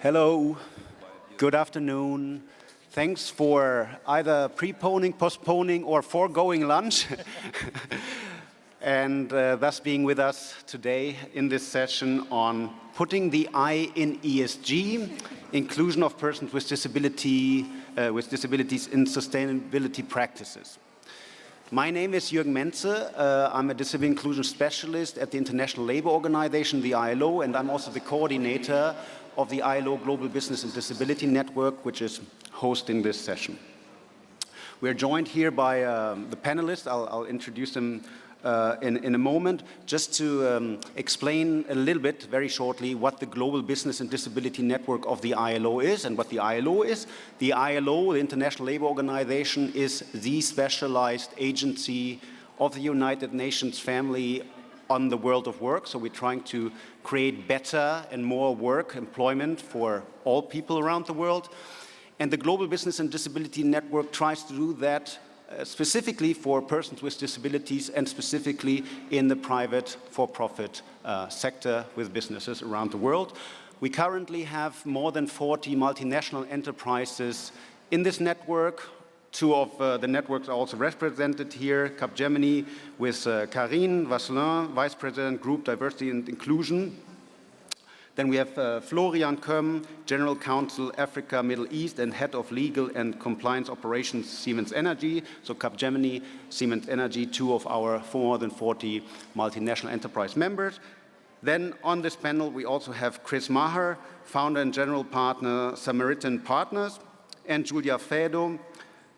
Hello, good afternoon. Thanks for either preponing, postponing, or foregoing lunch, and thus being with us today in this session on putting the I in ESG, inclusion of persons with disabilities in sustainability practices. My name is Jürgen Menze. I'm a disability inclusion specialist at the International Labour Organization, the ILO, and I'm also the coordinator of the ILO Global Business and Disability Network, which is hosting this session. We're joined here by the panelists. I'll introduce them in a moment, just to explain a little bit, very shortly, what the Global Business and Disability Network of the ILO is and what the ILO is. The ILO, the International Labour Organization, is the specialized agency of the United Nations family on the world of work. So we're trying to create better and more work, employment for all people around the world. And the Global Business and Disability Network tries to do that specifically for persons with disabilities and specifically in the private for-profit sector with businesses around the world. We currently have more than 40 multinational enterprises in this network. Two of the networks are also represented here, Capgemini with Karine, Vasselin, Vice President, Group Diversity and Inclusion. Then we have Florian, Koemm, General Counsel, Africa, Middle East, and Head of Legal and Compliance Operations, Siemens Energy. So Capgemini, Siemens Energy, two of our more than 40 multinational enterprise members. Then on this panel, we also have Maher, Founder and General Partner, Samaritan Partners, and Giulia Faedo.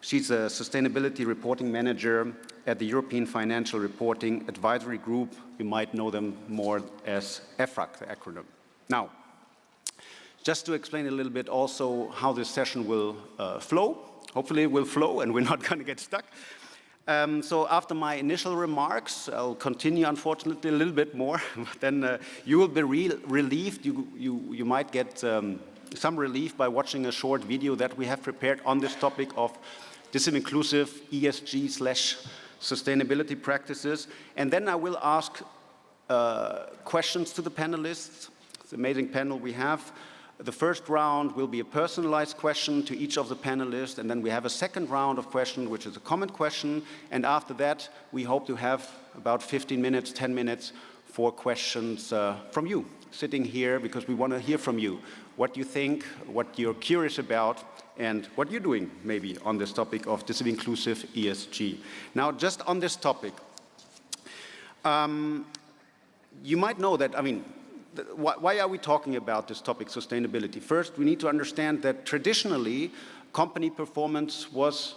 She's a Sustainability Reporting Manager at the European Financial Reporting Advisory Group. You might know them more as EFRAG, the acronym. Now, just to explain a little bit also how this session will flow. Hopefully it will flow and we're not going to get stuck. So after my initial remarks, I'll continue, unfortunately, a little bit more. Then you will be relieved. You might get some relief by watching a short video that we have prepared on this topic of inclusive ESG/sustainability practices. And then I will ask questions to the panelists. It's an amazing panel we have. The first round will be a personalized question to each of the panelists, and then we have a second round of questions, which is a comment question. And after that, we hope to have about 15 minutes, 10 minutes for questions from you, sitting here, because we want to hear from you what you think, what you're curious about, and what you're doing maybe on this topic of disability inclusive ESG. Now, just on this topic, you might know that, why are we talking about this topic, sustainability? First, we need to understand that traditionally, company performance was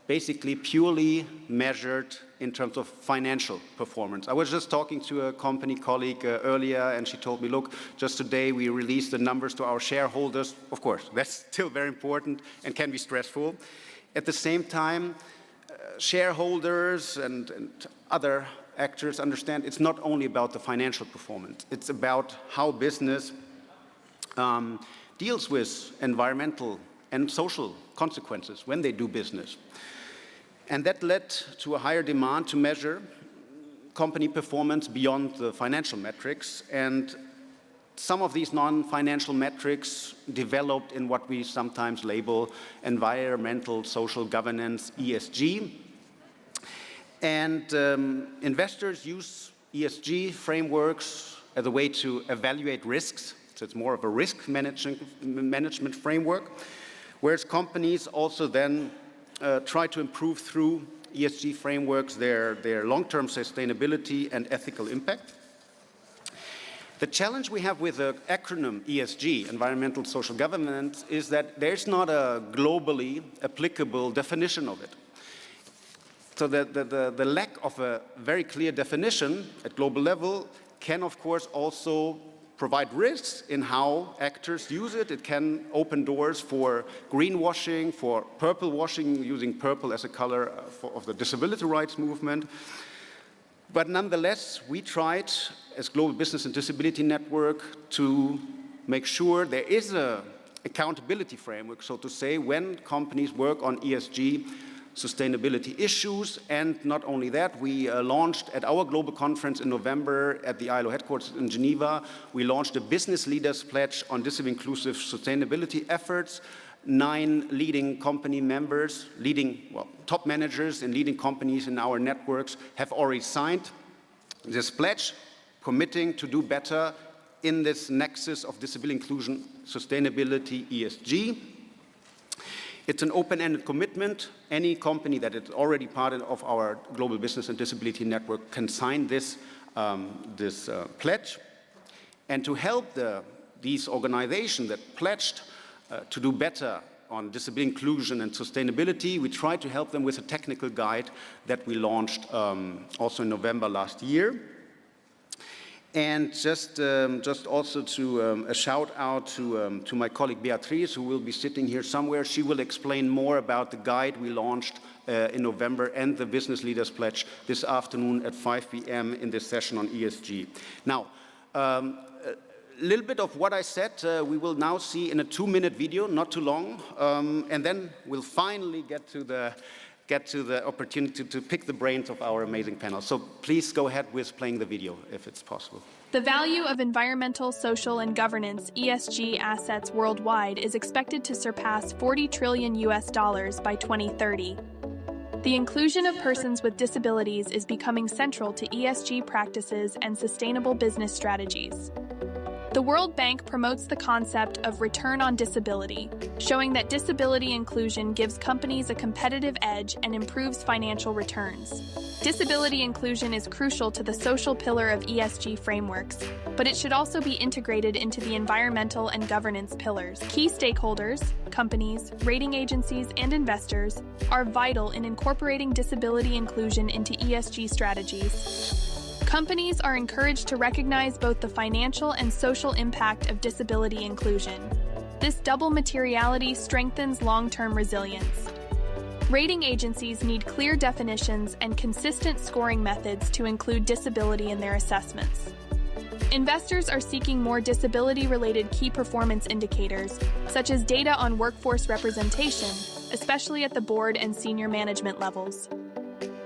basically purely measured in terms of financial performance. I was just talking to a company colleague earlier, and she told me, look, just today we released the numbers to our shareholders. Of course, that's still very important and can be stressful. At the same time, shareholders and other actors understand it's not only about the financial performance, it's about how business deals with environmental and social consequences when they do business. And that led to a higher demand to measure company performance beyond the financial metrics. And some of these non-financial metrics developed in what we sometimes label environmental social governance, ESG. And investors use ESG frameworks as a way to evaluate risks. So it's more of a risk management framework, whereas companies also then try to improve through ESG frameworks their long-term sustainability and ethical impact. The challenge we have with the acronym ESG, Environmental Social Governance, is that there's not a globally applicable definition of it. So the lack of a very clear definition at global level can, of course, also provide risks in how actors use it. It can open doors for greenwashing, for purple washing, using purple as a color of the disability rights movement. But nonetheless, we tried, as Global Business and Disability Network, to make sure there is an accountability framework, so to say, when companies work on ESG, sustainability issues. And not only that, we launched at our global conference in November at the ILO headquarters in Geneva, we launched a business leaders pledge on inclusive sustainability efforts. 9 leading company members, top managers in leading companies in our networks have already signed this pledge, committing to do better in this nexus of disability inclusion, sustainability, ESG. It's an open-ended commitment. Any company that is already part of our global business and disability network can sign this pledge. And to help these organizations that pledged to do better on disability inclusion and sustainability, we tried to help them with a technical guide that we launched also in November last year. And just also to a shout out to my colleague Beatrice, who will be sitting here somewhere. She will explain more about the guide we launched in November and the Business Leaders Pledge this afternoon at 5 p.m. in this session on ESG. Now, a little bit of what I said, we will now see in a 2-minute video, not too long, and then we'll finally get to the opportunity to pick the brains of our amazing panel. So please go ahead with playing the video, if it's possible. The value of environmental, social, and governance (ESG) assets worldwide is expected to surpass $40 trillion by 2030. The inclusion of persons with disabilities is becoming central to ESG practices and sustainable business strategies. The World Bank promotes the concept of return on disability, showing that disability inclusion gives companies a competitive edge and improves financial returns. Disability inclusion is crucial to the social pillar of ESG frameworks, but it should also be integrated into the environmental and governance pillars. Key stakeholders, companies, rating agencies, and investors are vital in incorporating disability inclusion into ESG strategies. Companies are encouraged to recognize both the financial and social impact of disability inclusion. This double materiality strengthens long-term resilience. Rating agencies need clear definitions and consistent scoring methods to include disability in their assessments. Investors are seeking more disability-related key performance indicators, such as data on workforce representation, especially at the board and senior management levels.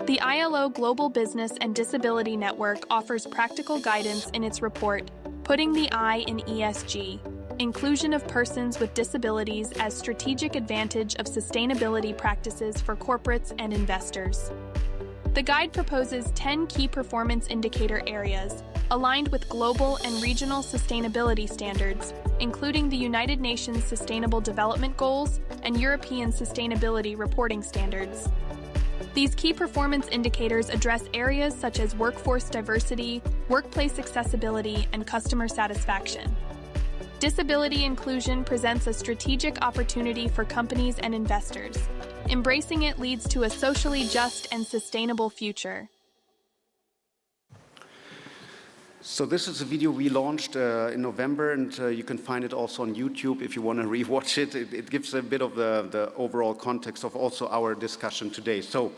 The ILO Global Business and Disability Network offers practical guidance in its report, Putting the I in ESG, Inclusion of Persons with Disabilities as Strategic Advantage of Sustainability Practices for Corporates and Investors. The guide proposes 10 key performance indicator areas, aligned with global and regional sustainability standards, including the United Nations Sustainable Development Goals and European Sustainability Reporting Standards. These key performance indicators address areas such as workforce diversity, workplace accessibility, and customer satisfaction. Disability inclusion presents a strategic opportunity for companies and investors. Embracing it leads to a socially just and sustainable future. So this is a video we launched in November, and you can find it also on YouTube if you want to rewatch it. It gives a bit of the overall context of also our discussion today. So,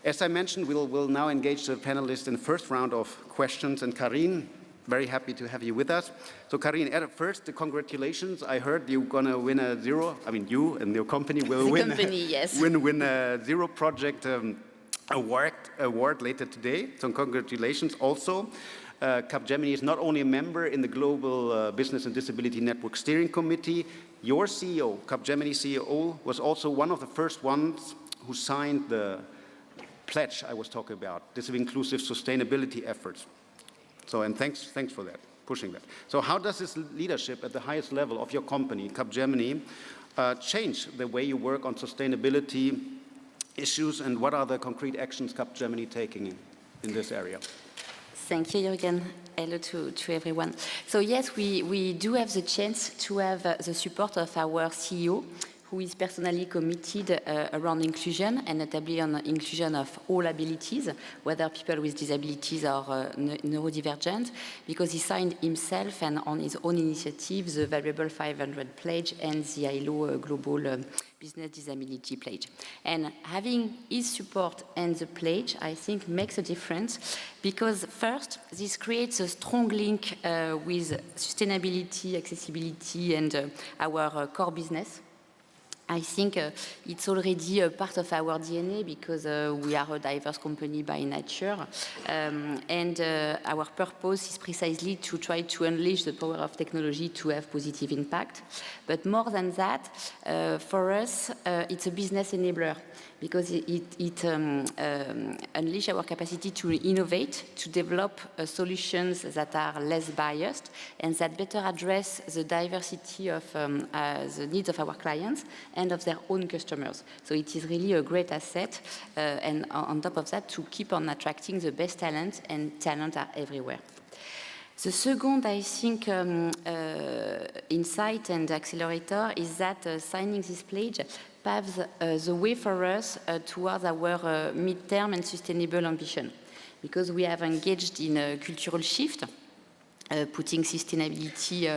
as I mentioned, we'll now engage the panelists in the first round of questions. And Karine, very happy to have you with us. So Karine, at first, congratulations. I heard you're going to win a zero. I mean, you and your company will win a Zero Project award later today. So congratulations also. Capgemini is not only a member in the Global Business and Disability Network Steering Committee, your CEO, Capgemini CEO, was also one of the first ones who signed the pledge I was talking about, this inclusive sustainability efforts. So, and thanks for that, pushing that. So how does this leadership at the highest level of your company, Capgemini, change the way you work on sustainability issues, and what are the concrete actions Capgemini taking in this area? Thank you, Jürgen. Hello to everyone. So yes, we do have the chance to have the support of our CEO, who is personally committed around inclusion, and notably on the inclusion of all abilities, whether people with disabilities or neurodivergent, because he signed himself and on his own initiative the Valuable 500 Pledge and the ILO Global Business Disability Pledge. And having his support and the pledge, I think, makes a difference, because first, this creates a strong link with sustainability, accessibility, and our core business. I think it's already a part of our DNA because we are a diverse company by nature. And our purpose is precisely to try to unleash the power of technology to have positive impact. But more than that, for us, it's a business enabler because it unleashes our capacity to innovate, to develop solutions that are less biased and that better address the diversity of the needs of our clients and of their own customers. So it is really a great asset, and on top of that, to keep on attracting the best talent, and talent are everywhere. The second, I think, insight and accelerator is that signing this pledge paves the way for us towards our mid-term and sustainable ambition, because we have engaged in a cultural shift, putting sustainability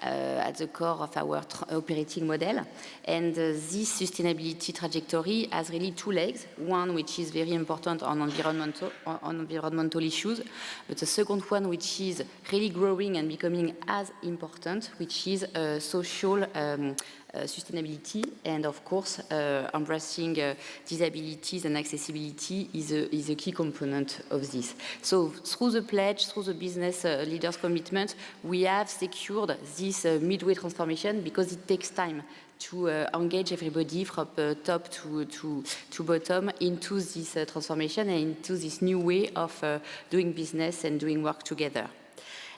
at the core of our operating model. And this sustainability trajectory has really two legs. One, which is very important on environmental issues, but the second one, which is really growing and becoming as important, which is social sustainability, and of course, embracing disabilities and accessibility is a key component of this. So through the pledge, through the business leaders' commitment, we have secured this midway transformation because it takes time to engage everybody from top to bottom into this transformation and into this new way of doing business and doing work together.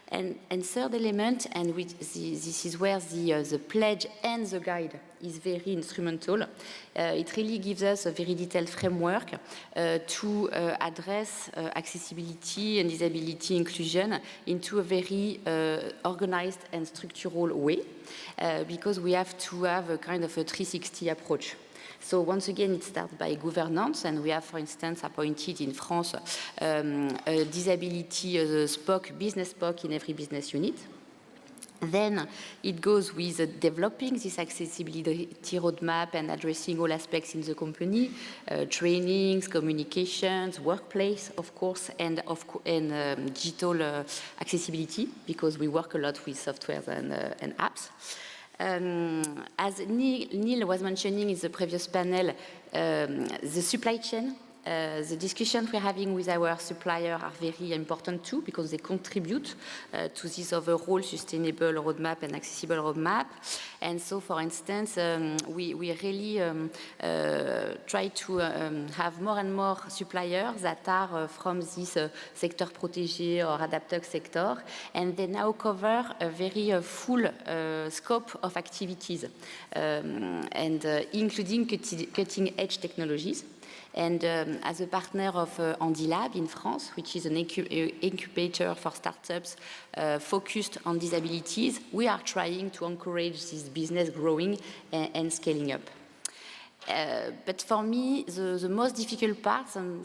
And third element, and this is where the pledge and the guide is very instrumental. It really gives us a very detailed framework to address accessibility and disability inclusion into a very organized and structural way, because we have to have a kind of a 360 approach. So once again, it starts by governance, and we have, for instance, appointed in France a disability business SPOC in every business unit. Then it goes with developing this accessibility roadmap and addressing all aspects in the company, trainings, communications, workplace, of course, and digital accessibility, because we work a lot with software and apps. As Neil was mentioning in the previous panel, the supply chain, the discussions we're having with our supplier are very important too, because they contribute to this overall sustainable roadmap and accessible roadmap. And so, for instance, we really try to have more and more suppliers that are from this sector protégé or adapted sector, and they now cover a very full scope of activities, and including cutting-edge technologies. And as a partner of Handilab in France, which is an incubator for startups focused on disabilities, we are trying to encourage this business growing and scaling up. But for me, the most difficult part, some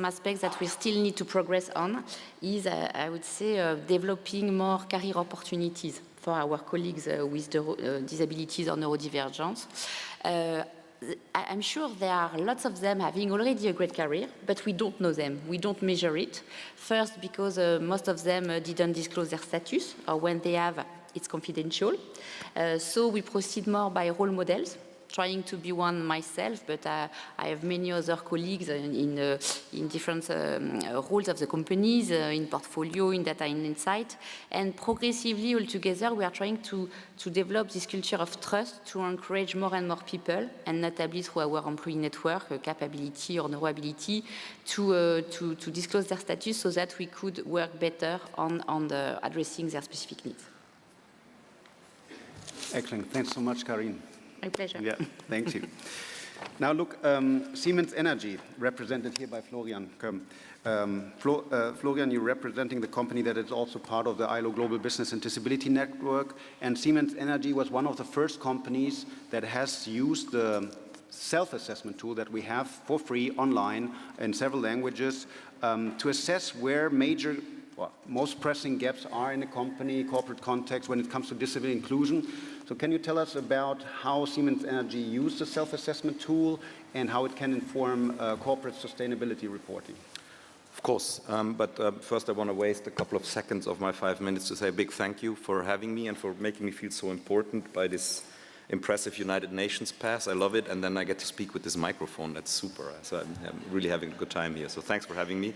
aspects that we still need to progress on, is, I would say, developing more career opportunities for our colleagues with disabilities or neurodivergence. I'm sure there are lots of them having already a great career, but we don't know them. We don't measure it. First, because most of them didn't disclose their status, or when they have, it's confidential. So we proceed more by role models, trying to be one myself, but I have many other colleagues in different roles of the companies, in portfolio, in data and insight. And progressively, all together, we are trying to develop this culture of trust to encourage more and more people, and notably through our employee network, capability or knowability, to disclose their status so that we could work better on addressing their specific needs. Excellent. Thanks so much, Karine. My pleasure. Yeah, thank you. Now look, Siemens Energy, represented here by Florian Koemm. Florian, you're representing the company that is also part of the ILO Global Business and Disability Network, and Siemens Energy was one of the first companies that has used the self-assessment tool that we have for free online in several languages to assess where most pressing gaps are in a company, corporate context when it comes to disability inclusion. So can you tell us about how Siemens Energy used the self-assessment tool and how it can inform corporate sustainability reporting? Of course, but first I want to waste a couple of seconds of my 5 minutes to say a big thank you for having me and for making me feel so important by this impressive United Nations pass. I love it. And then I get to speak with this microphone. That's super. So I'm really having a good time here. So thanks for having me.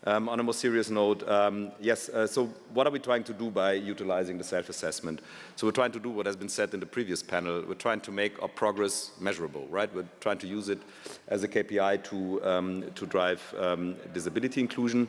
On a more serious note, so what are we trying to do by utilizing the self-assessment? So we're trying to do what has been said in the previous panel. We're trying to make our progress measurable, right? We're trying to use it as a KPI to drive disability inclusion.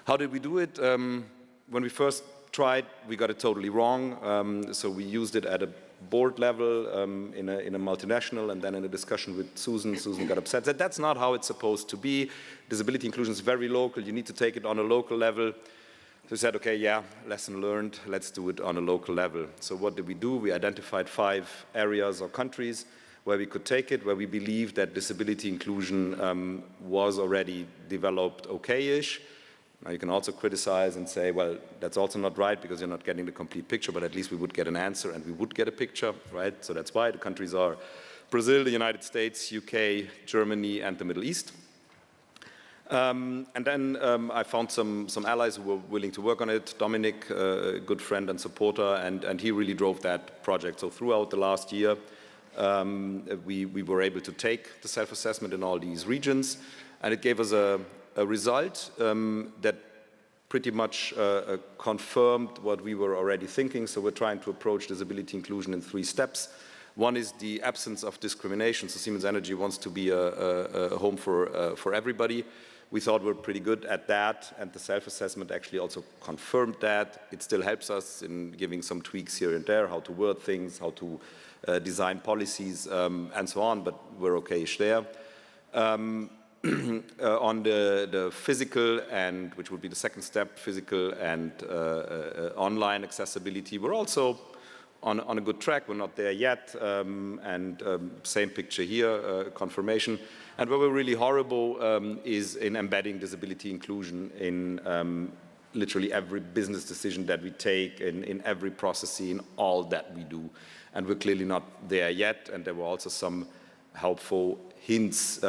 How did we do it? When we first tried, we got it totally wrong. So we used it at a board level in a multinational, and then in a discussion with Susan got upset. Said that's not how it's supposed to be. Disability inclusion is very local. You need to take it on a local level. So we said, okay, yeah, lesson learned. Let's do it on a local level. So what did we do? We identified 5 areas or countries where we could take it, where we believed that disability inclusion was already developed okay-ish. Now you can also criticize and say, well, that's also not right because you're not getting the complete picture, but at least we would get an answer and we would get a picture, right? So that's why the countries are Brazil, the United States, UK, Germany, and the Middle East. And then I found some allies who were willing to work on it. Dominic, a good friend and supporter, and he really drove that project. So throughout the last year, we were able to take the self-assessment in all these regions, and it gave us a result that pretty much confirmed what we were already thinking. So we're trying to approach disability inclusion in 3 steps. One is the absence of discrimination. So Siemens Energy wants to be a home for everybody. We thought we're pretty good at that, and the self-assessment actually also confirmed that. It still helps us in giving some tweaks here and there, how to word things, how to design policies, and so on, but we're okay-ish there. On the physical, and which would be the second step, physical and online accessibility, we're also on a good track. We're not there yet, and same picture here, confirmation. And where we're really horrible is in embedding disability inclusion in literally every business decision that we take, in every process, in all that we do. And we're clearly not there yet, and there were also some helpful hints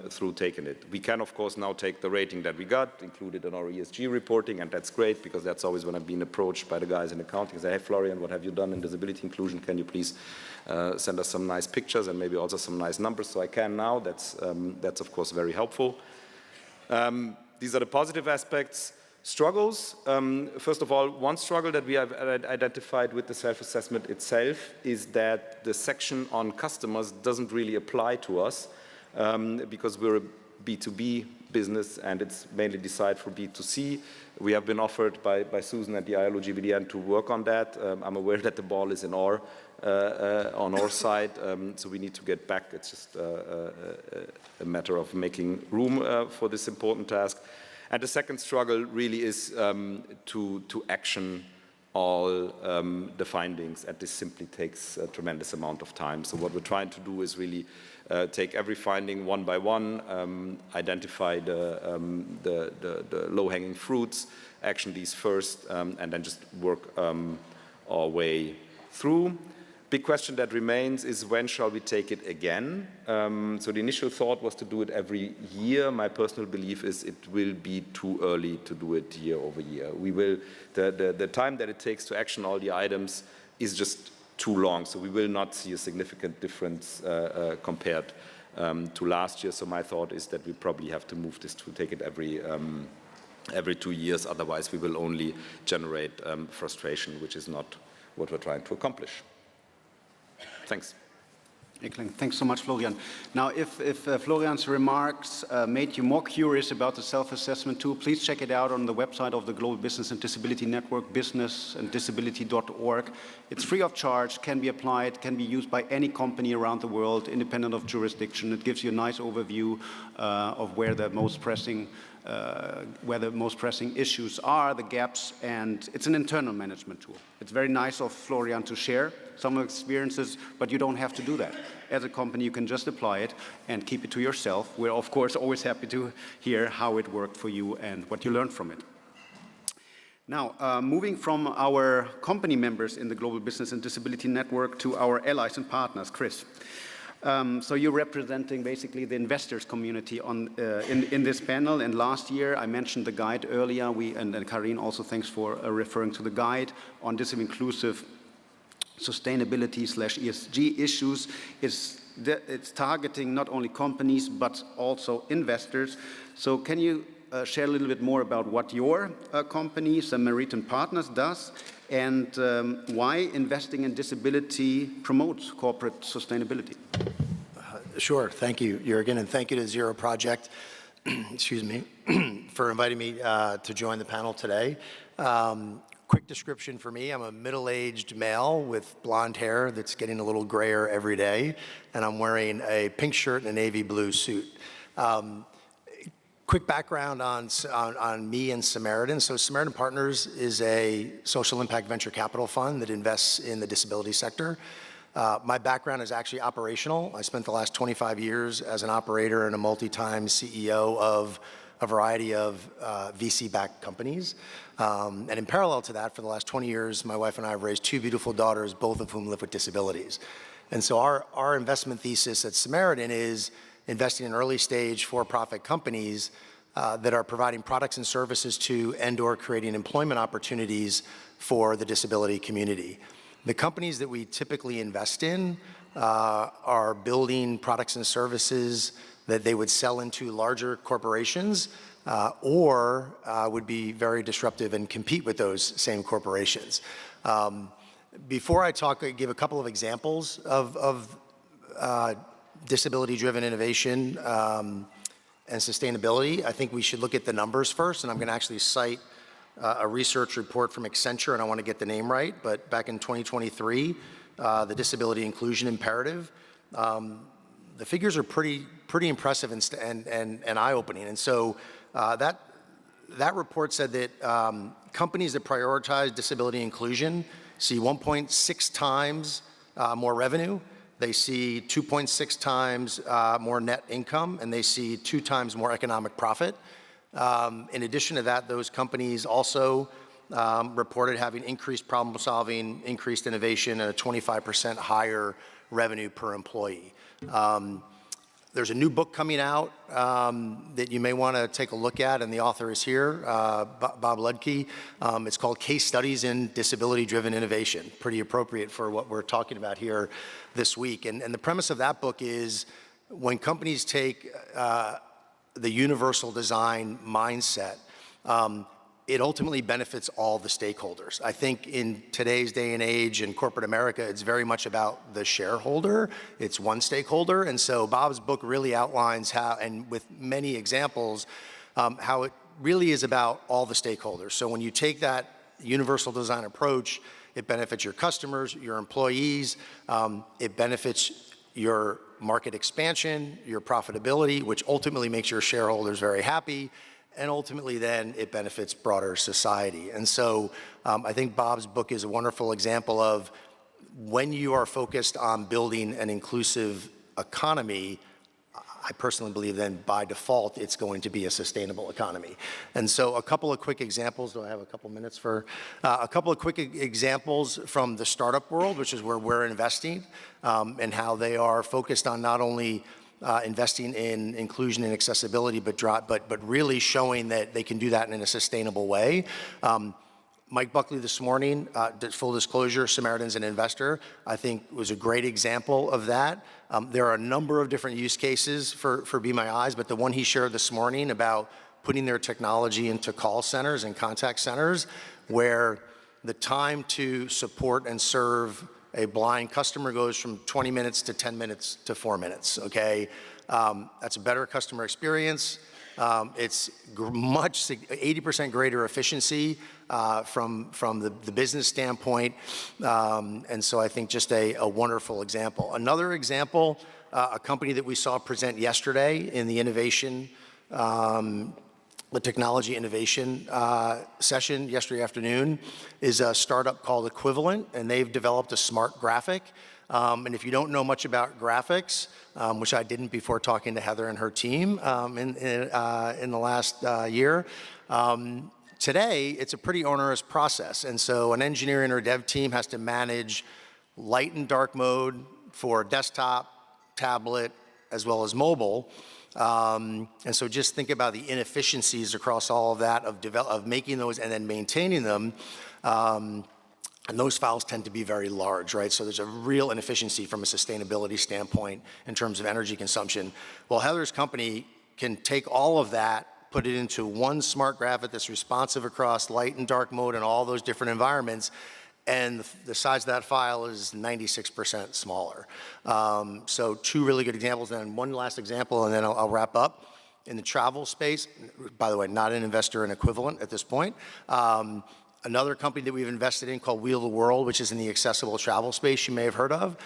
through taking it. We can, of course, now take the rating that we got, included in our ESG reporting, and that's great, because that's always when I've been approached by the guys in accounting, say, hey, Florian, what have you done in disability inclusion? Can you please send us some nice pictures and maybe also some nice numbers? So I can now. That's of course, very helpful. These are the positive aspects. Struggles, first of all, one struggle that we have identified with the self-assessment itself is that the section on customers doesn't really apply to us because we're a B2B business and it's mainly designed for B2C. We have been offered by Susan at the ILO GBDN to work on that. I'm aware that the ball is in on our side, so we need to get back. It's just a matter of making room for this important task. And the second struggle really is to action all the findings, and this simply takes a tremendous amount of time. So what we're trying to do is really take every finding one by one, identify the low-hanging fruits, action these first, and then just work our way through. Big question that remains is, when shall we take it again? So the initial thought was to do it every year. My personal belief is it will be too early to do it year over year. We will, the time that it takes to action all the items is just too long, so we will not see a significant difference compared to last year. So my thought is that we probably have to move this to take it every 2 years, otherwise we will only generate frustration, which is not what we're trying to accomplish. Thanks. Thanks so much, Florian. Now, if Florian's remarks made you more curious about the self-assessment tool, please check it out on the website of the Global Business and Disability Network, businessanddisability.org. It's free of charge, can be applied, can be used by any company around the world, independent of jurisdiction. It gives you a nice overview of where the most pressing issues are, the gaps, and it's an internal management tool. It's very nice of Florian to share some experiences, but you don't have to do that. As a company, you can just apply it and keep it to yourself. We're, of course, always happy to hear how it worked for you and what you learned from it. Now, moving from our company members in the Global Business and Disability Network to our allies and partners, Chris. So you're representing basically the investors community in this panel, and last year I mentioned the guide earlier, and Karine also thanks for referring to the guide on inclusive sustainability/ESG issues. It's targeting not only companies but also investors. So can you share a little bit more about what your company, Samaritan Partners, does, and why investing in disability promotes corporate sustainability? Sure. Thank you, Jürgen, and thank you to Zero Project, excuse me, for inviting me to join the panel today. Quick description for me: I'm a middle-aged male with blonde hair that's getting a little grayer every day, and I'm wearing a pink shirt and a navy blue suit. Quick background on me and Samaritan. So Samaritan Partners is a social impact venture capital fund that invests in the disability sector. My background is actually operational. I spent the last 25 years as an operator and a multi-time CEO of a variety of VC-backed companies. And in parallel to that, for the last 20 years, my wife and I have raised two beautiful daughters, both of whom live with disabilities. And so our investment thesis at Samaritan is investing in early stage for-profit companies that are providing products and services to and/or creating employment opportunities for the disability community. The companies that we typically invest in are building products and services that they would sell into larger corporations or would be very disruptive and compete with those same corporations. Before I give a couple of examples of disability-driven innovation and sustainability, I think we should look at the numbers first, and I'm going to actually cite a research report from Accenture, and I want to get the name right, but back in 2023, the Disability Inclusion Imperative, the figures are pretty impressive and eye-opening. And so that report said that companies that prioritize disability inclusion see 1.6 times more revenue, they see 2.6 times more net income, and they see 2 times more economic profit. In addition to that, those companies also reported having increased problem solving, increased innovation, and a 25% higher revenue per employee. There's a new book coming out that you may want to take a look at, and the author is here, Bob Ludke. It's called Case Studies in Disability-Driven Innovation, pretty appropriate for what we're talking about here this week. And the premise of that book is when companies take the universal design mindset, it ultimately benefits all the stakeholders. I think in today's day and age in corporate America, it's very much about the shareholder. It's one stakeholder. And so Bob's book really outlines how, and with many examples, how it really is about all the stakeholders. So when you take that universal design approach, it benefits your customers, your employees, it benefits your market expansion, your profitability, which ultimately makes your shareholders very happy, and ultimately then it benefits broader society. And so I think Bob's book is a wonderful example of when you are focused on building an inclusive economy, I personally believe then by default it's going to be a sustainable economy. And so a couple of quick examples, do I have a couple minutes for a couple of quick examples from the startup world, which is where we're investing, and how they are focused on not only investing in inclusion and accessibility, but really showing that they can do that in a sustainable way. Mike Buckley this morning, full disclosure, Samaritan's an investor, I think was a great example of that. There are a number of different use cases for Be My Eyes, but the one he shared this morning about putting their technology into call centers and contact centers, where the time to support and serve a blind customer goes from 20 minutes to 10 minutes to 4 minutes, okay? That's a better customer experience. It's much 80% greater efficiency from the business standpoint, and so I think just a wonderful example. Another example, a company that we saw present yesterday in the innovation, the technology innovation session yesterday afternoon, is a startup called Equivalent, and they've developed a smart graphic. And if you don't know much about graphics, which I didn't before talking to Heather and her team in the last year, today it's a pretty onerous process. And so an engineering or dev team has to manage light and dark mode for desktop, tablet, as well as mobile. And so just think about the inefficiencies across all of that of making those and then maintaining them. And those files tend to be very large, right? So there's a real inefficiency from a sustainability standpoint in terms of energy consumption. Well, Heather's company can take all of that, put it into one smart graphic that's responsive across light and dark mode and all those different environments, and the size of that file is 96% smaller. So two really good examples, and one last example, and then I'll wrap up. In the travel space, by the way, not an investor and equivalent at this point, another company that we've invested in called Wheel the World, which is in the accessible travel space you may have heard of.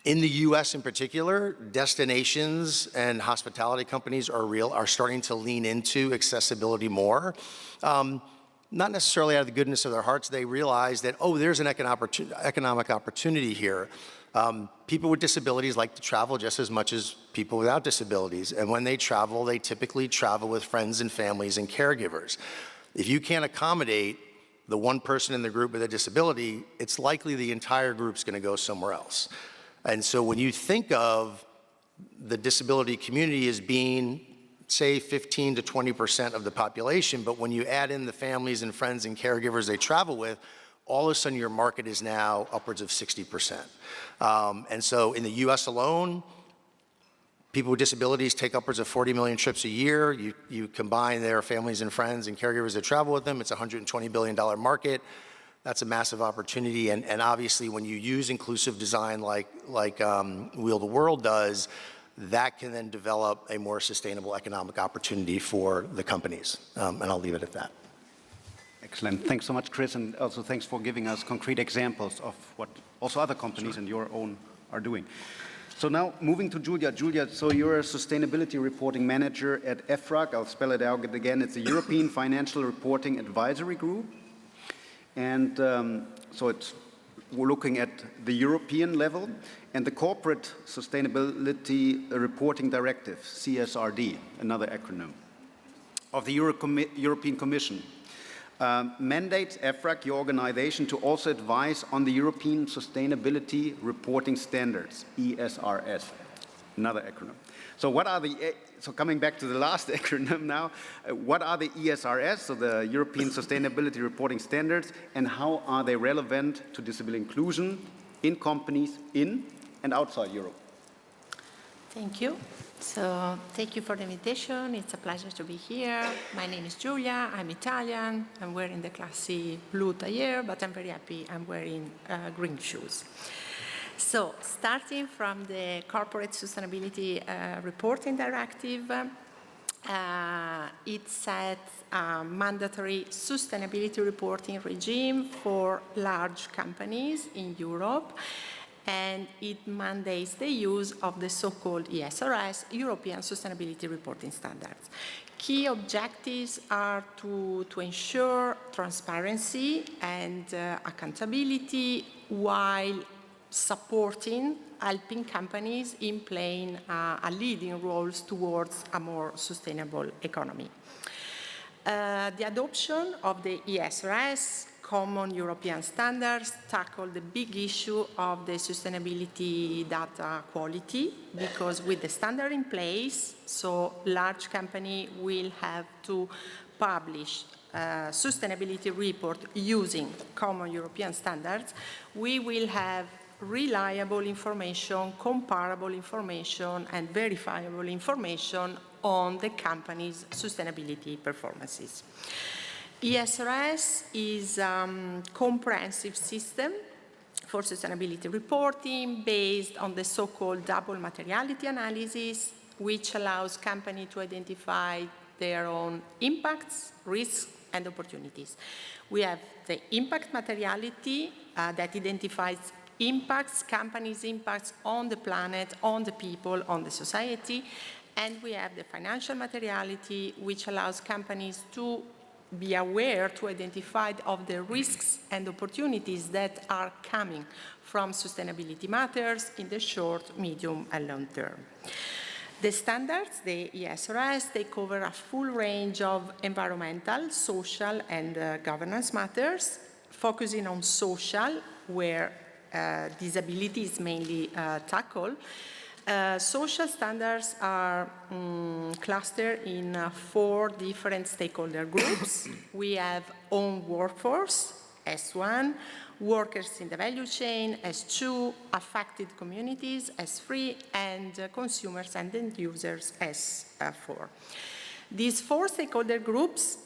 In the US in particular, destinations and hospitality companies are starting to lean into accessibility more. Not necessarily out of the goodness of their hearts. They realize that, oh, there's an economic opportunity here. People with disabilities like to travel just as much as people without disabilities. And when they travel, they typically travel with friends and families and caregivers. If you can't accommodate the one person in the group with a disability, it's likely the entire group's going to go somewhere else. And so when you think of the disability community as being, say, 15 to 20% of the population, but when you add in the families and friends and caregivers they travel with, all of a sudden your market is now upwards of 60%. And so in the US alone, people with disabilities take upwards of 40 million trips a year. You combine their families and friends and caregivers that travel with them, it's a $120 billion market. That's a massive opportunity. And obviously when you use inclusive design like Wheel the World does, that can then develop a more sustainable economic opportunity for the companies. And I'll leave it at that. Excellent. Thanks so much, Chris, and also thanks for giving us concrete examples of what also other companies and your own are doing. So now moving to Giulia. Giulia, so you're a sustainability reporting manager at EFRAG. I'll spell it out again. It's the European Financial Reporting Advisory Group. And we're looking at the European level and the Corporate Sustainability Reporting Directive, CSRD, another acronym, of the European Commission. Mandates EFRAG, your organization, to also advise on the European Sustainability Reporting Standards, ESRS, another acronym. So what are so coming back to the last acronym now, what are the ESRS, so the European Sustainability Reporting Standards, and how are they relevant to disability inclusion in companies in and outside Europe? Thank you. So thank you for the invitation. It's a pleasure to be here. My name is Giulia. I'm Italian. I'm wearing the classy blue tailleur, but I'm very happy I'm wearing green shoes. So starting from the Corporate Sustainability Reporting Directive, it sets a mandatory sustainability reporting regime for large companies in Europe, and it mandates the use of the so-called ESRS, European Sustainability Reporting Standards. Key objectives are to ensure transparency and accountability while helping companies in playing a leading roles towards a more sustainable economy. The adoption of the ESRS, common European standards, tackle the big issue of the sustainability data quality, because with the standard in place, so large company will have to publish sustainability report using common European standards, we will have reliable information, comparable information, and verifiable information on the company's sustainability performances. ESRS is a comprehensive system for sustainability reporting based on the so-called double materiality analysis, which allows companies to identify their own impacts, risks, and opportunities. We have the impact materiality that identifies impacts, companies' impacts on the planet, on the people, on the society, and we have the financial materiality, which allows companies to be aware, to identify of the risks and opportunities that are coming from sustainability matters in the short, medium, and long term. The standards, the ESRS, they cover a full range of environmental, social, and governance matters, focusing on social, where disability is mainly tackled, Social standards are clustered in 4 different stakeholder groups. We have own workforce, S1, workers in the value chain, S2, affected communities, S3, and consumers and end users, S4. These 4 stakeholder groups,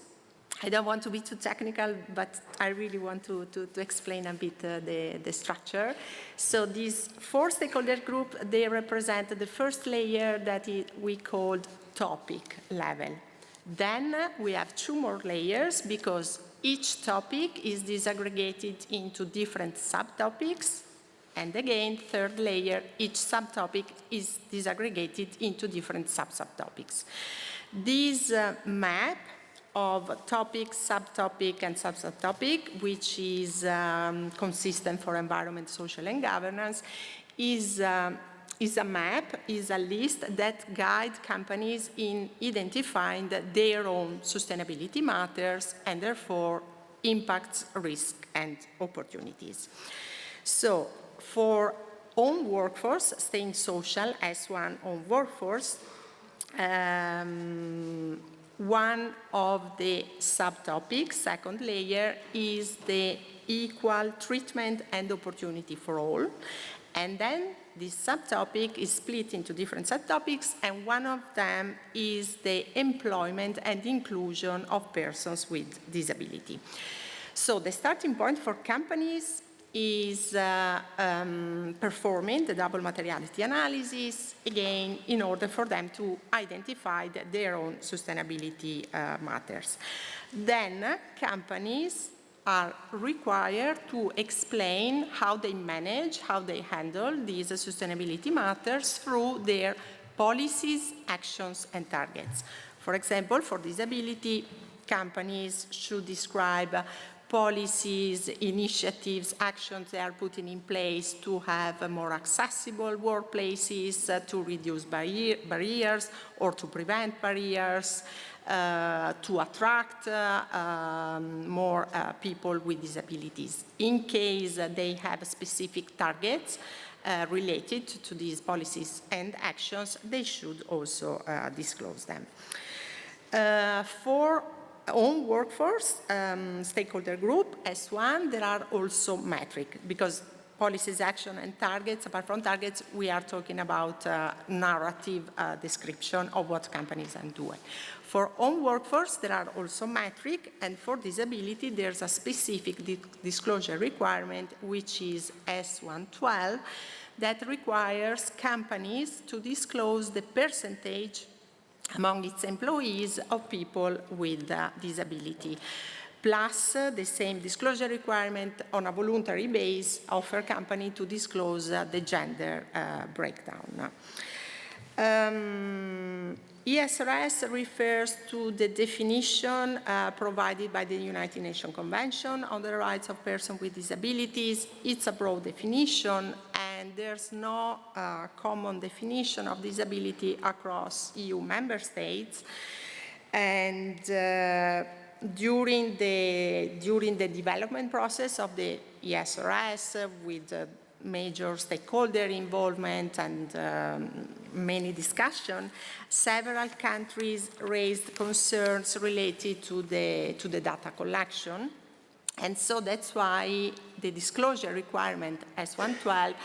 I don't want to be too technical, but I really want to explain a bit the structure. So these 4 stakeholder groups, they represent the first layer that we called topic level. Then we have 2 more layers because each topic is disaggregated into different subtopics. And again, 3rd layer, each subtopic is disaggregated into different subtopics. This map of topic, subtopic, and subtopic, which is consistent for environment, social, and governance, is a map, is a list that guides companies in identifying their own sustainability matters and therefore impacts, risks, and opportunities. So for own workforce, staying social, S1 own workforce, one of the subtopics, 2nd layer, is the equal treatment and opportunity for all. And then this subtopic is split into different subtopics, and one of them is the employment and inclusion of persons with disability. So the starting point for companies is performing the double materiality analysis, again, in order for them to identify their own sustainability matters. Then companies are required to explain how they manage, how they handle these sustainability matters through their policies, actions, and targets. For example, for disability, companies should describe policies, initiatives, actions they are putting in place to have more accessible workplaces, to reduce barriers or to prevent barriers, to attract more people with disabilities. In case they have specific targets related to these policies and actions, they should also disclose them. For own workforce stakeholder group, S1, there are also metrics, because policies, action, and targets, apart from targets, we are talking about narrative description of what companies are doing. For own workforce, there are also metrics, and for disability, there's a specific disclosure requirement, which is S112, that requires companies to disclose the percentage among its employees of people with disability, plus the same disclosure requirement on a voluntary basis for company to disclose the gender breakdown. ESRS refers to the definition provided by the United Nations Convention on the Rights of Persons with Disabilities. It's a broad definition, and there's no common definition of disability across EU member states. And during the development process of the ESRS, with major stakeholder involvement and many discussions, several countries raised concerns related to the data collection. And so that's why the disclosure requirement S112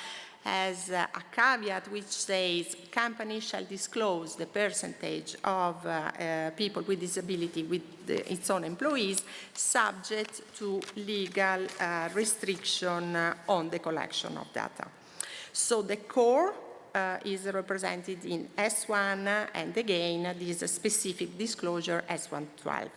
has a caveat which says companies shall disclose the percentage of people with disability with its own employees, subject to legal restriction on the collection of data. So the core is represented in S1, and again, this specific disclosure S112.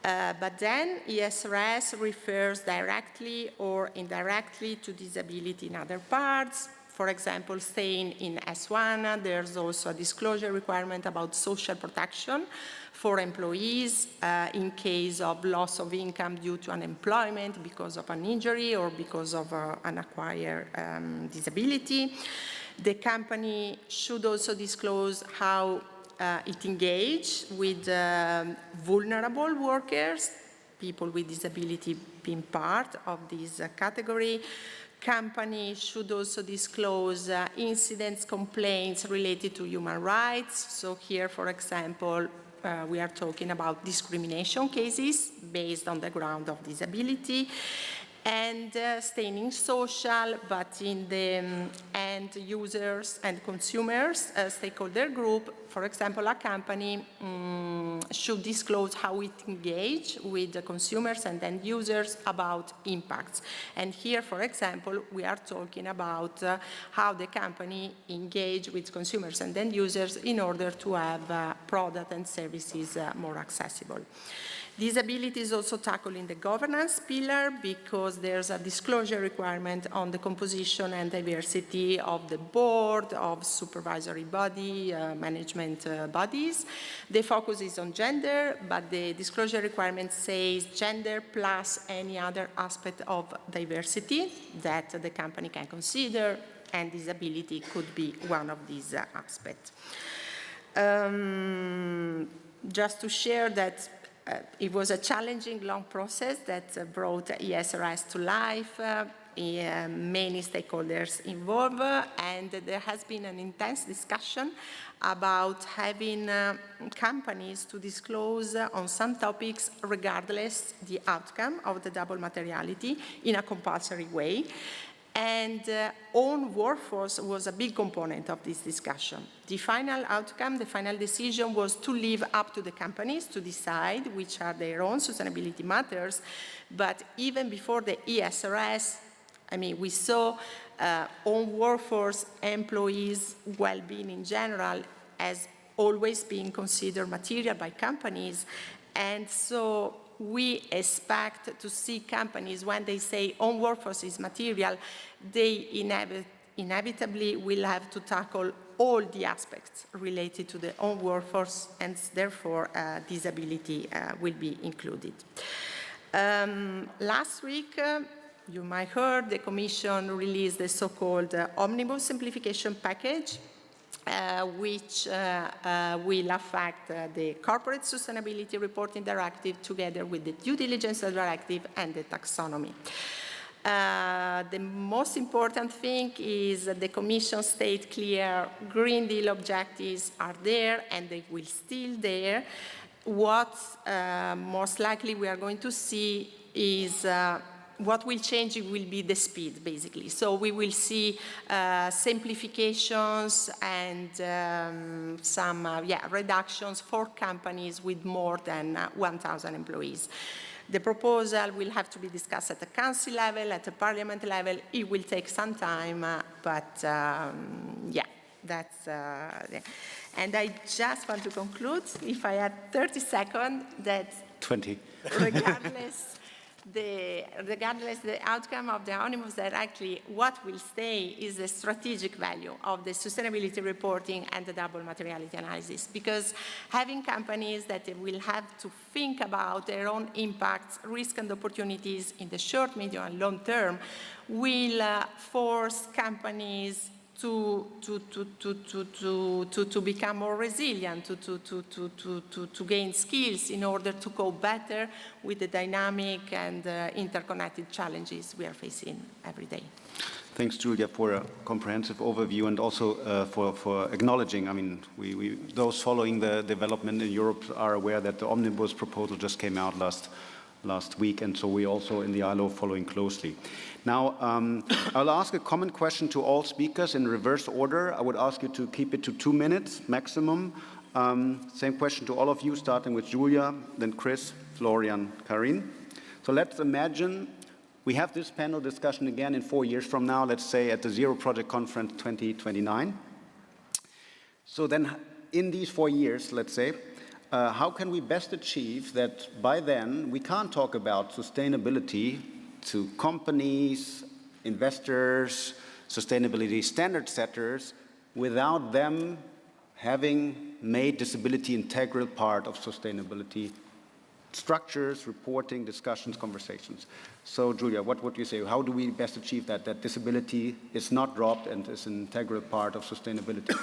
But then ESRS refers directly or indirectly to disability in other parts. For example, staying in S1, there's also a disclosure requirement about social protection for employees in case of loss of income due to unemployment because of an injury or because of an acquired disability. The company should also disclose how it engages with vulnerable workers, people with disability being part of this category. Companies should also disclose incidents, complaints related to human rights. So here, for example, we are talking about discrimination cases based on the ground of disability, and staying social, but in the end users and consumers stakeholder group. For example, a company should disclose how it engages with the consumers and end users about impacts. And here, for example, we are talking about how the company engages with consumers and end users in order to have product and services more accessible. Disability is also tackled in the governance pillar because there's a disclosure requirement on the composition and diversity of the board, of supervisory body, management bodies. The focus is on gender, but the disclosure requirement says gender plus any other aspect of diversity that the company can consider, and disability could be one of these aspects. Just to share that it was a challenging, long process that brought ESRS to life, many stakeholders involved, and there has been an intense discussion about having companies to disclose on some topics regardless the outcome of the double materiality in a compulsory way. And own workforce was a big component of this discussion. The final outcome, the final decision was to leave up to the companies to decide which are their own sustainability matters. But even before the ESRS, I mean, we saw own workforce, employees' well-being in general as always being considered material by companies. And so we expect to see companies, when they say own workforce is material, they inevitably will have to tackle all the aspects related to the own workforce, and therefore disability will be included. Last week, you might have heard the Commission released the so-called Omnibus Simplification Package, which will affect the Corporate Sustainability Reporting Directive together with the Due Diligence Directive and the Taxonomy. The most important thing is that the Commission state clear Green Deal objectives are there and they will still there. What most likely we are going to see is what will change will be the speed, basically. So we will see simplifications and some reductions for companies with more than 1,000 employees. The proposal will have to be discussed at the council level, at the parliament level. It will take some time, but that's... And I just want to conclude, if I had 30 seconds, that 20. regardless the outcome of the Omnibus Directive, what will stay is the strategic value of the sustainability reporting and the double materiality analysis, because having companies that will have to think about their own impacts, risks and opportunities in the short, medium and long term will force companies to become more resilient, to gain skills in order to cope better with the dynamic and interconnected challenges we are facing every day. Thanks, Giulia, for a comprehensive overview and also for acknowledging. I mean, those following the development in Europe are aware that the Omnibus proposal just came out last week, and so we also in the ILO following closely. Now, I'll ask a common question to all speakers in reverse order. I would ask you to keep it to 2 minutes maximum. Same question to all of you, starting with Giulia, then Chris, Florian, Karine. So let's imagine we have this panel discussion again in 4 years from now, let's say at the Zero Project Conference 2029. So then in these 4 years, let's say, how can we best achieve that by then we can't talk about sustainability to companies, investors, sustainability standard setters without them having made disability an integral part of sustainability structures, reporting, discussions, conversations. So Giulia, what would you say? How do we best achieve that disability is not dropped and is an integral part of sustainability?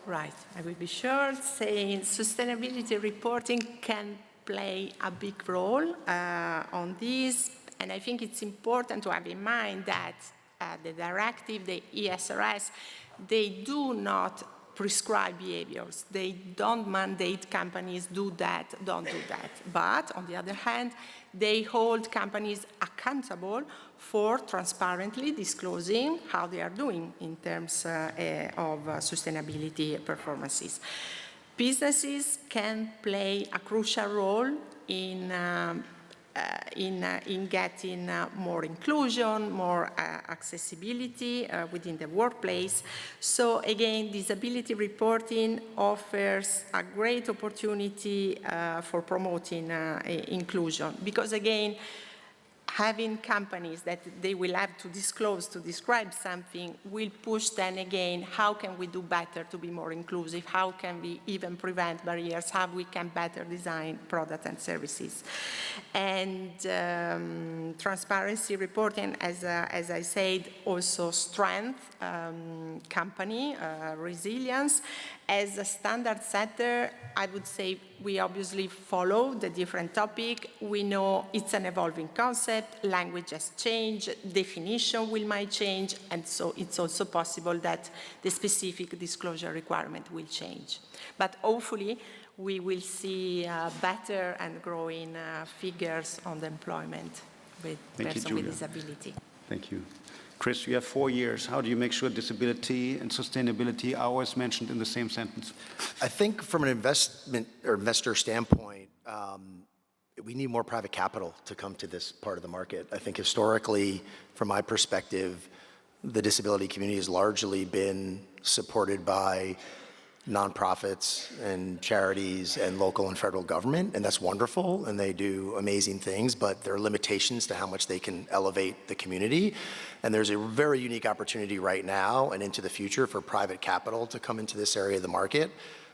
Right, I will be short, saying sustainability reporting can play a big role on this, And I think it's important to have in mind that the directive, the ESRS, they do not prescribe behaviors. They don't mandate companies do that, don't do that. But on the other hand, they hold companies accountable for transparently disclosing how they are doing in terms of sustainability performances. Businesses can play a crucial role in getting more inclusion, more accessibility within the workplace. So again, disability reporting offers a great opportunity for promoting inclusion, because again, having companies that they will have to disclose, to describe something, will push then again, how can we do better to be more inclusive? How can we even prevent barriers? How we can better design products and services? And transparency reporting, as I said, also strength company resilience. As a standard setter, I would say we obviously follow the different topic. We know it's an evolving concept, language has changed, definition might change, and so it's also possible that the specific disclosure requirement will change. But hopefully, we will see better and growing figures on the employment with persons with disability. Thank you. Chris, you have 4 years. How do you make sure disability and sustainability are always mentioned in the same sentence? I think from an investment or investor standpoint, we need more private capital to come to this part of the market. I think historically, from my perspective, the disability community has largely been supported by nonprofits and charities and local and federal government, and that's wonderful, and they do amazing things, but there are limitations to how much they can elevate the community. And there's a very unique opportunity right now and into the future for private capital to come into this area of the market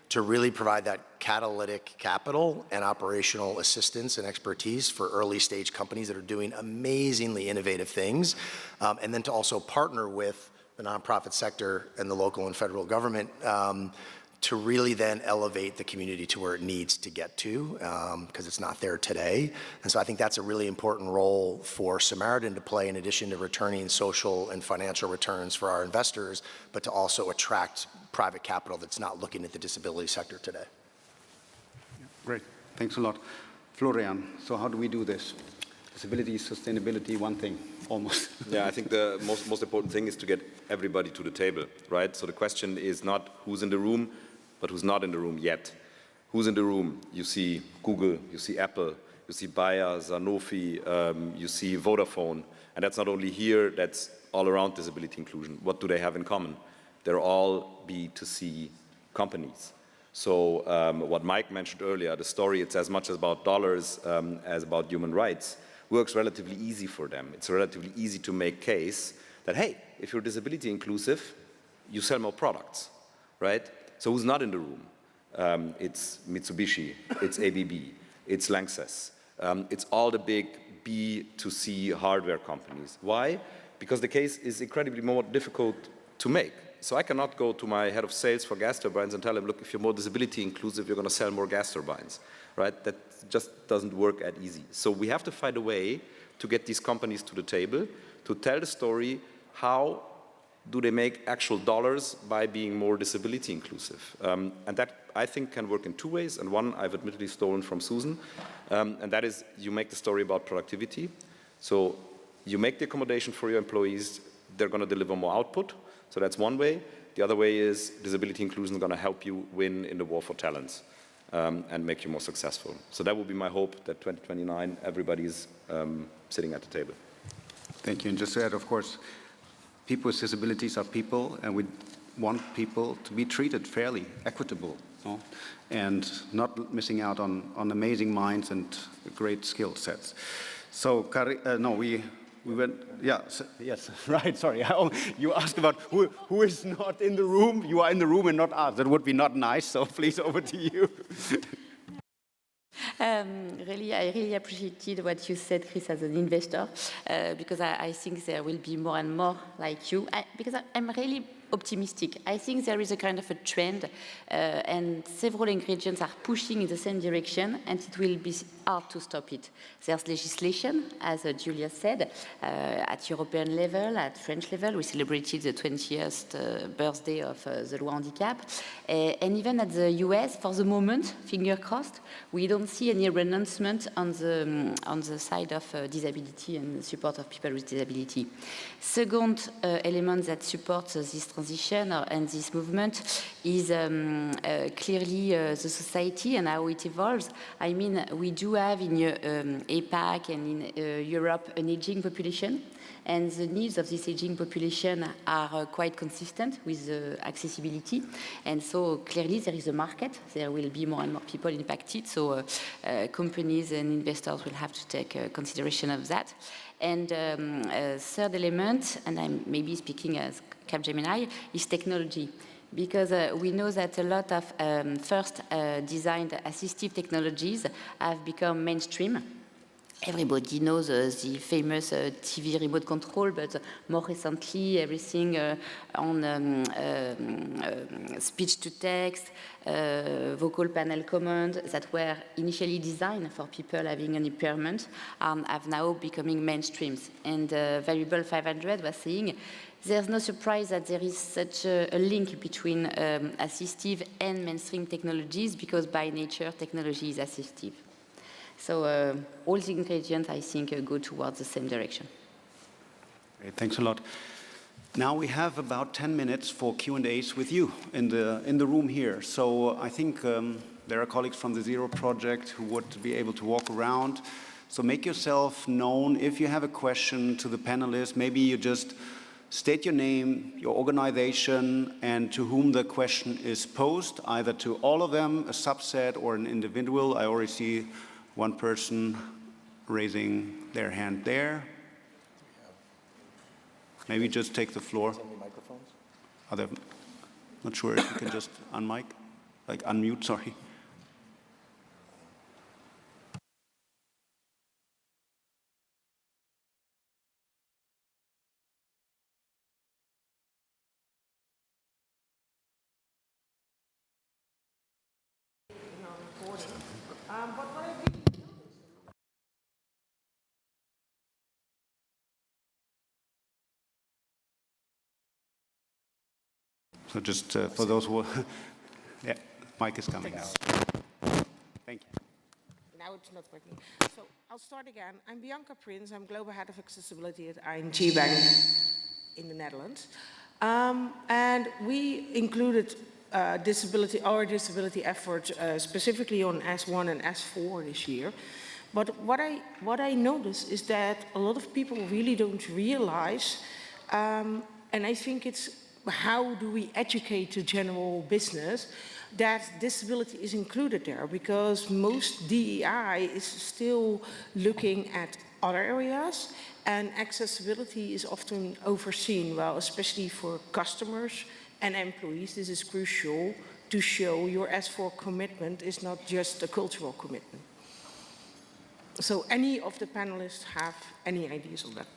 to really provide that catalytic capital and operational assistance and expertise for early stage companies that are doing amazingly innovative things, and then to also partner with the nonprofit sector and the local and federal government to really then elevate the community to where it needs to get to, because it's not there today. And so I think that's a really important role for Samaritan to play, in addition to returning social and financial returns for our investors, but to also attract private capital that's not looking at the disability sector today. Great, thanks a lot. Florian, so how do we do this? Disability, sustainability, one thing, almost. Yeah, I think the most important thing is to get everybody to the table, right? So the question is not who's in the room, but who's not in the room yet. Who's in the room? You see Google, you see Apple, you see Bayer, Sanofi, you see Vodafone. And that's not only here, that's all around disability inclusion. What do they have in common? They're all B2C companies. So what Mike mentioned earlier, the story, it's as much about dollars as about human rights, works relatively easy for them. It's relatively easy to make case that, hey, if you're disability inclusive, you sell more products, right? So who's not in the room? It's Mitsubishi, it's ABB, it's Lanxess. It's all the big B2C hardware companies. Why? Because the case is incredibly more difficult to make. So I cannot go to my head of sales for gas turbines and tell him, look, if you're more disability inclusive, you're going to sell more gas turbines, right? That just doesn't work that easy. So we have to find a way to get these companies to the table, to tell the story, how do they make actual dollars by being more disability inclusive? And that, I think, can work in 2 ways. And one I've admittedly stolen from Susan. And that is, you make the story about productivity. So you make the accommodation for your employees, they're going to deliver more output. So that's one way. The other way is disability inclusion is going to help you win in the war for talents and make you more successful. So that would be my hope, that 2029, everybody's sitting at the table. Thank you. And just to add, of course, people with disabilities are people, and we want people to be treated fairly, equitable, no? And not missing out on amazing minds and great skill sets. So, we went, yeah, yes, right, sorry. You asked about who is not in the room. You are in the room and not us. That would be not nice, so please, over to you. I really appreciated what you said, Chris, as an investor, because I think there will be more and more like you. Because I'm really optimistic. I think there is a kind of a trend and several ingredients are pushing in the same direction, and it will be hard to stop it. There's legislation, as Giulia said, at European level, at French level. We celebrated the 20th birthday of the Loi Handicap. And even at the US, for the moment, finger crossed, we don't see any renouncement on the side of disability and support of people with disability. Second element that supports this transition and this movement is clearly the society and how it evolves. I mean, we do have in APAC and in Europe an aging population, and the needs of this aging population are quite consistent with accessibility. And so clearly there is a market. There will be more and more people impacted, so companies and investors will have to take consideration of that. And third element, and I'm maybe speaking as Capgemini, is technology. Because we know that a lot of first designed assistive technologies have become mainstream. Everybody knows the famous TV remote control, but more recently, everything on speech-to-text, vocal panel commands that were initially designed for people having an impairment have now becoming mainstreams. And Valuable 500 was saying, there's no surprise that there is such a link between assistive and mainstream technologies, because by nature, technology is assistive. So all the ingredients, I think, go towards the same direction. Great, thanks a lot. Now we have about 10 minutes for Q&As with you in the room here. So I think there are colleagues from the Zero Project who would be able to walk around. So make yourself known. If you have a question to the panelists, maybe you just state your name, your organization, and to whom the question is posed, either to all of them, a subset, or an individual. I already see one person raising their hand there. Maybe just take the floor. Are there, not sure if you can just unmute, sorry. So just for those who, yeah, mic is coming now. Thank you. Now it's not working. So I'll start again. I'm Bianca Prins. I'm Global Head of Accessibility at ING Bank in the Netherlands. And we included our disability effort specifically on S1 and S4 this year. But what I notice is that a lot of people really don't realize, and I think it's how do we educate the general business that disability is included there, because most DEI is still looking at other areas and accessibility is often overseen. Well, especially for customers and employees, this is crucial to show your S4 commitment is not just a cultural commitment. So any of the panelists have any ideas on that?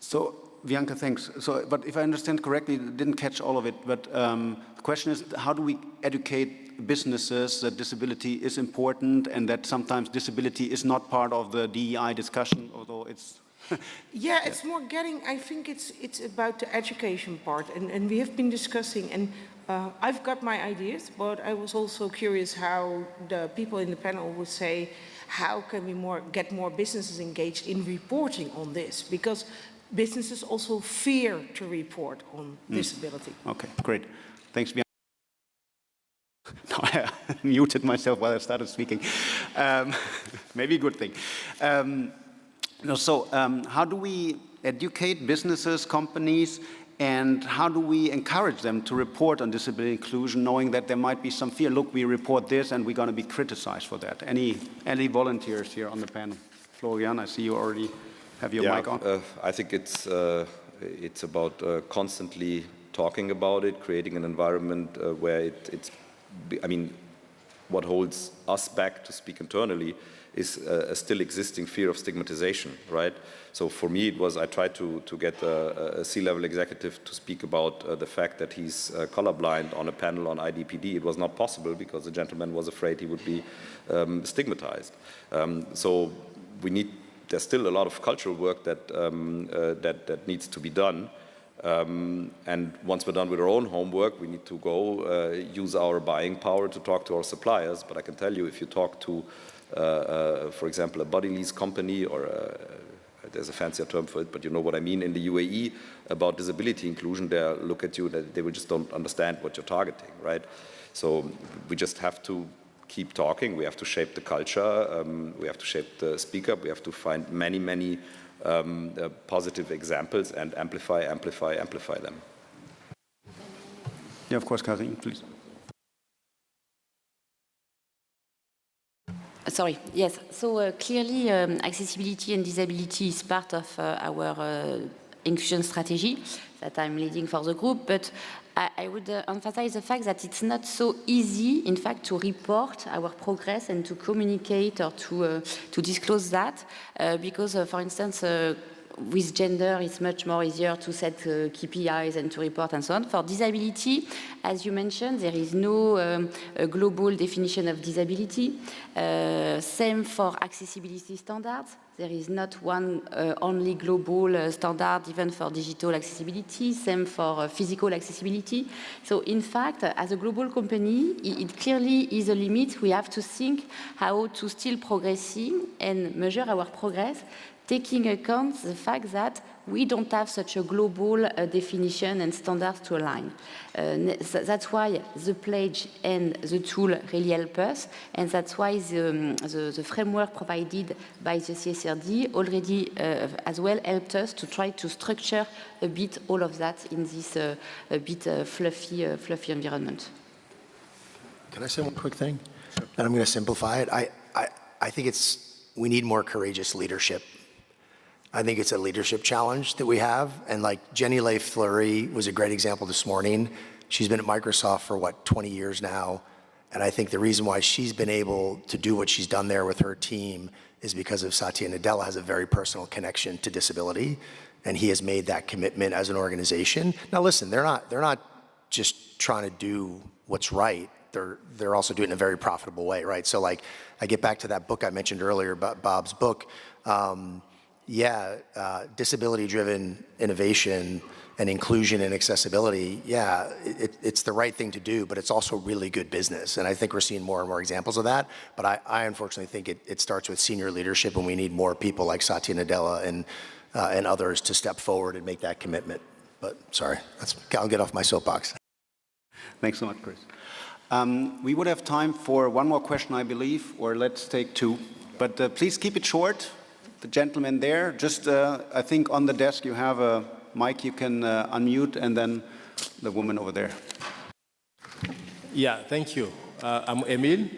So, Bianca, thanks. So, but if I understand correctly, didn't catch all of it, but the question is, how do we educate businesses that disability is important and that sometimes disability is not part of the DEI discussion, although it's... Yeah, it's more getting, I think it's about the education part, and we have been discussing, and I've got my ideas, but I was also curious how the people in the panel would say, how can we get more businesses engaged in reporting on this? Because businesses also fear to report on disability. Okay, great. Thanks, Bianca. No, I muted myself while I started speaking. Maybe a good thing. How do we educate businesses, companies, and how do we encourage them to report on disability inclusion, knowing that there might be some fear? Look, we report this and we're going to be criticized for that. Any volunteers here on the panel? Florian, I see you already have your mic on. I think it's about constantly talking about it, creating an environment where I mean, what holds us back, to speak internally, is a still existing fear of stigmatization, right? So for me, it was, I tried to get a C-level executive to speak about the fact that he's colorblind on a panel on IDPD. It was not possible because the gentleman was afraid he would be stigmatized. So there's still a lot of cultural work that, that needs to be done. And once we're done with our own homework, we need to go use our buying power to talk to our suppliers. But I can tell you, if you talk to, for example, a body lease company, or there's a fancier term for it, but you know what I mean, in the UAE about disability inclusion, they look at you, they will just don't understand what you're targeting, right? So we just have to keep talking. We have to shape the culture. We have to shape the speak up. We have to find many positive examples and amplify them. Yeah, of course, Karine, please. Sorry, yes. So clearly, accessibility and disability is part of our inclusion strategy that I'm leading for the group, but I would emphasize the fact that it's not so easy, in fact, to report our progress and to communicate or to disclose that, because, for instance, with gender, it's much more easier to set KPIs and to report and so on. For disability, as you mentioned, there is no global definition of disability. Same for accessibility standards. There is not one only global standard even for digital accessibility, same for physical accessibility. So in fact, as a global company, it clearly is a limit. We have to think how to still progressing and measure our progress, taking account the fact that we don't have such a global definition and standards to align. That's why the pledge and the tool really help us, and that's why the framework provided by the CSRD already as well helped us to try to structure a bit all of that in this a bit fluffy environment. Can I say one quick thing? Sure. And I'm going to simplify it. I think we need more courageous leadership. I think it's a leadership challenge that we have. And like Jenny Leigh-Fleury was a great example this morning. She's been at Microsoft for, 20 years now. And I think the reason why she's been able to do what she's done there with her team is because of Satya Nadella has a very personal connection to disability. And he has made that commitment as an organization. Now listen, they're not just trying to do what's right. They're also doing it in a very profitable way, right? So like, I get back to that book I mentioned earlier, about Bob's book. Disability-driven innovation and inclusion and accessibility, it's the right thing to do, but it's also really good business. And I think we're seeing more and more examples of that. But I unfortunately think it starts with senior leadership, and we need more people like Satya Nadella and others to step forward and make that commitment. But sorry, I'll get off my soapbox. Thanks so much, Chris. We would have time for one more question, I believe, or let's take two. But please keep it short. The gentleman there, just I think on the desk you have a mic you can unmute, and then the woman over there. Yeah, thank you. I'm Emil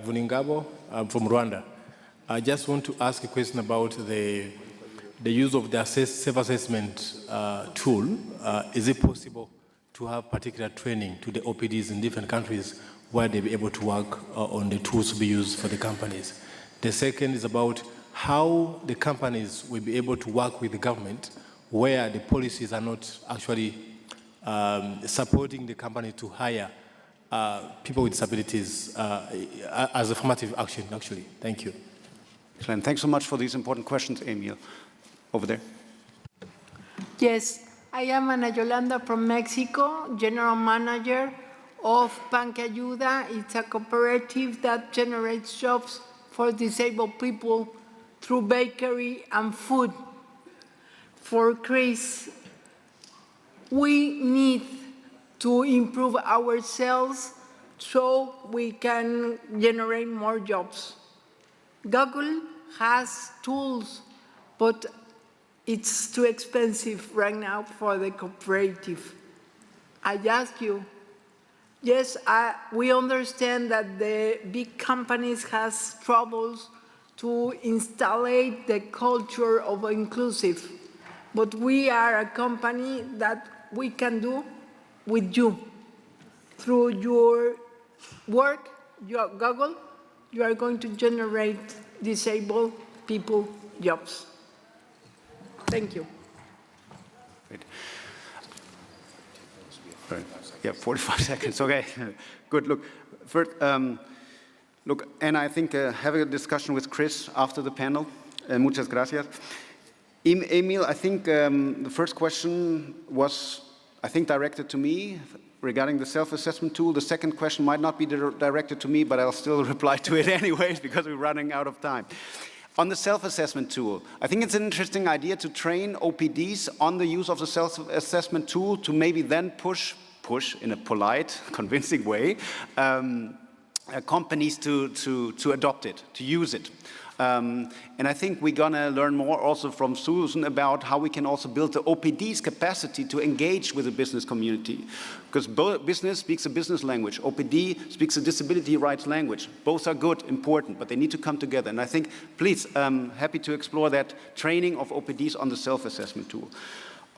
Vuningabo. I'm from Rwanda. I just want to ask a question about the use of the self-assessment tool. Is it possible to have particular training to the OPDs in different countries where they'll be able to work on the tools to be used for the companies? The second is about how the companies will be able to work with the government where the policies are not actually supporting the company to hire people with disabilities as a formative action, actually. Thank you. Excellent. Thanks so much for these important questions, Emil. Over there. Yes, I am Ana Yolanda from Mexico, General Manager of Panque Ayuda. It's a cooperative that generates jobs for disabled people through bakery and food. For Chris, we need to improve ourselves so we can generate more jobs. Google has tools, but it's too expensive right now for the cooperative. I ask you, yes, we understand that the big companies has troubles to install the culture of inclusive, but we are a company that we can do with you. Through your work, your Google, you are going to generate disabled people jobs. Thank you. Great. Right. Yeah, 45 seconds. Okay, good. Look, first, look, and I think having a discussion with Chris after the panel. Muchas gracias. Emil, I think the first question was, I think, directed to me regarding the self-assessment tool. The second question might not be directed to me, but I'll still reply to it anyways because we're running out of time. On the self-assessment tool, I think it's an interesting idea to train OPDs on the use of the self-assessment tool to maybe then push in a polite, convincing way, companies to adopt it, to use it. And I think we're going to learn more also from Susan about how we can also build the OPD's capacity to engage with the business community. Because business speaks a business language, OPD speaks a disability rights language. Both are good, important, but they need to come together. And I think, please, happy to explore that training of OPDs on the self-assessment tool.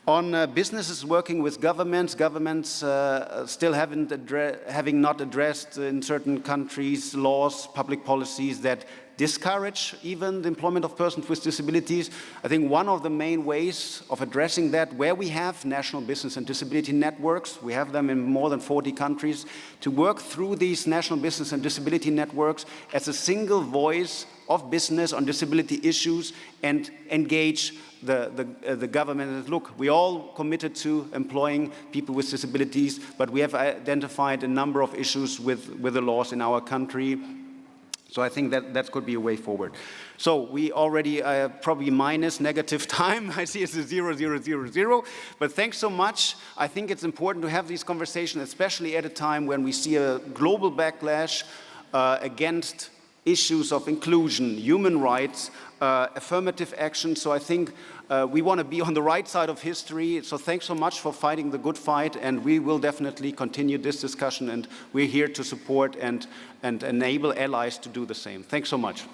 On businesses working with governments still having not addressed in certain countries laws, public policies that discourage even the employment of persons with disabilities. I think one of the main ways of addressing that, where we have national business and disability networks, we have them in more than 40 countries, to work through these national business and disability networks as a single voice of business on disability issues and engage the government. And look, we all committed to employing people with disabilities, but we have identified a number of issues with the laws in our country. So I think that could be a way forward. So we already probably minus negative time. I see it's a 0, 0, 0, 0. But thanks so much. I think it's important to have these conversations, especially at a time when we see a global backlash against issues of inclusion, human rights, affirmative action. So I think we want to be on the right side of history. So thanks so much for fighting the good fight, and we will definitely continue this discussion, and we're here to support and enable allies to do the same. Thanks so much.